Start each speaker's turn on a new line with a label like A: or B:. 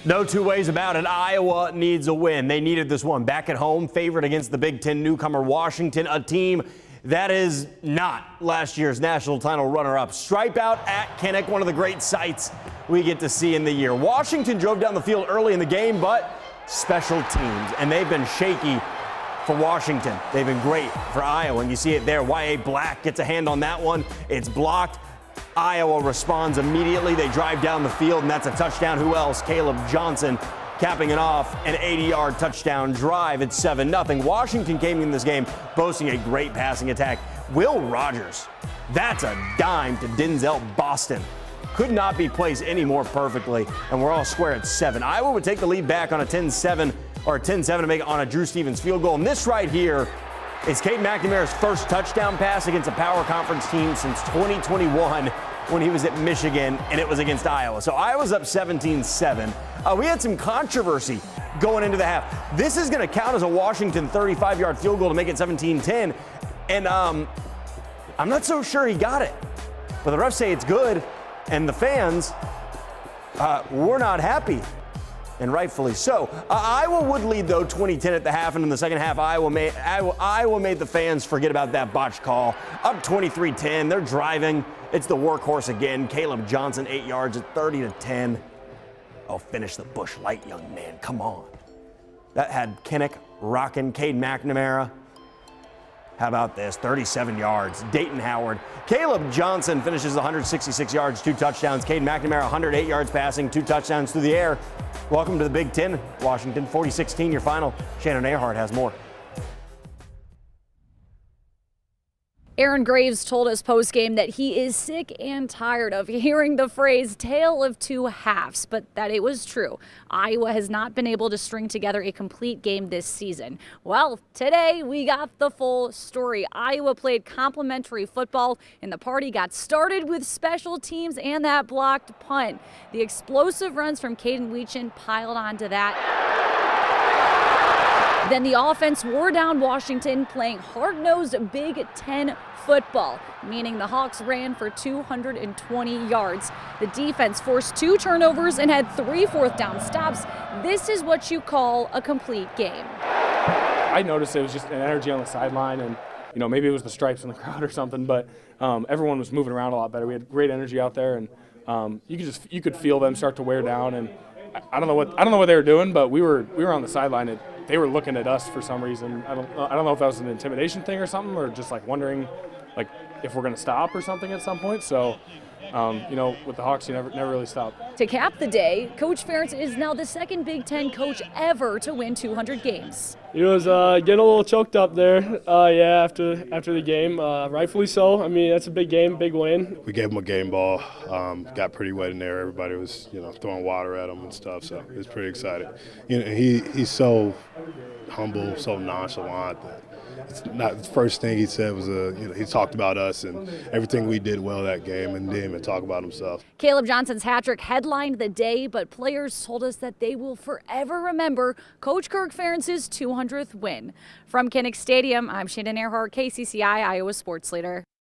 A: No two ways about it. Iowa needs a win. They needed this one. Back at home, favored against the Big Ten newcomer Washington, a team that is not last year's national title runner-up. Stripe out at Kinnick, one of the great sights we get to see in the year. Washington drove down the field early in the game, but special teams, and they've been shaky for Washington. They've been great for Iowa, and you see it there. Y.A. Black gets a hand on that one. It's blocked. Iowa responds immediately. They drive down the field, and that's a touchdown. Who else? Caleb Johnson capping it off, an 80-yard touchdown drive. It's 7-0. Washington came in this game boasting a great passing attack. Will Rogers, that's a dime to Denzel Boston. Could not be placed any more perfectly, and we're all square at 7. Iowa would take the lead back on a 10-7 or a 10-7 to make it on a Drew Stevens field goal. And this right here is Cade McNamara's first touchdown pass against a power conference team since 2021 when he was at Michigan, and it was against Iowa. So Iowa's up 17-7. We had some controversy going into the half. This is going to count as a Washington 35-yard field goal to make it 17-10. And I'm not so sure he got it. But the refs say it's good, and the fans were not happy. And rightfully so. Iowa would lead, though, 20-10 at the half, and in the second half, Iowa made the fans forget about that botched call. Up 23-10, they're driving. It's the workhorse again. Caleb Johnson, 8 yards at 30-10. Oh, finish the Busch Light, young man. Come on. That had Kinnick rocking. Cade McNamara. How about this? 37 yards. Dayton Howard. Caleb Johnson finishes 166 yards, 2 touchdowns. Cade McNamara, 108 yards passing, 2 touchdowns through the air. Welcome to the Big Ten, Washington. 40-16 your final. Shannon Earhart has more.
B: Aaron Graves told us post-game that he is sick and tired of hearing the phrase tale of two halves, but that it was true. Iowa has not been able to string together a complete game this season. Well, today we got the full story. Iowa played complimentary football, and the party got started with special teams and that blocked punt. The explosive runs from Caden Weechin piled onto that. Then the offense wore down Washington, playing hard-nosed Big Ten football, meaning the Hawks ran for 220 yards. The defense forced 2 turnovers and had 3 fourth-down stops. This is what you call a complete game.
C: I noticed it was just an energy on the sideline, and maybe it was the stripes in the crowd or something, but everyone was moving around a lot better. We had great energy out there, and you could feel them start to wear down. And I don't know what they were doing, but we were on the sideline. And they were looking at us for some reason. I don't know if that was an intimidation thing or something, or just like wondering if we're going to stop or something at some point. So, with the Hawks, you never really stop.
B: To cap the day, Coach Ferentz is now the second Big Ten coach ever to win 200 games.
D: He was getting a little choked up there, after the game. Rightfully so. I mean, that's a big game, big win.
E: We gave him a game ball, got pretty wet in there. Everybody was, throwing water at him and stuff, so it was pretty exciting. He's so humble, so nonchalant. It's not the first thing he said was he talked about us and everything we did well that game, and didn't even talk about himself.
B: Caleb Johnson's hat-trick headlined the day, but players told us that they will forever remember Coach Kirk Ferentz's 200th win. From Kinnick Stadium, I'm Shannon Earhart, KCCI Iowa Sports Leader.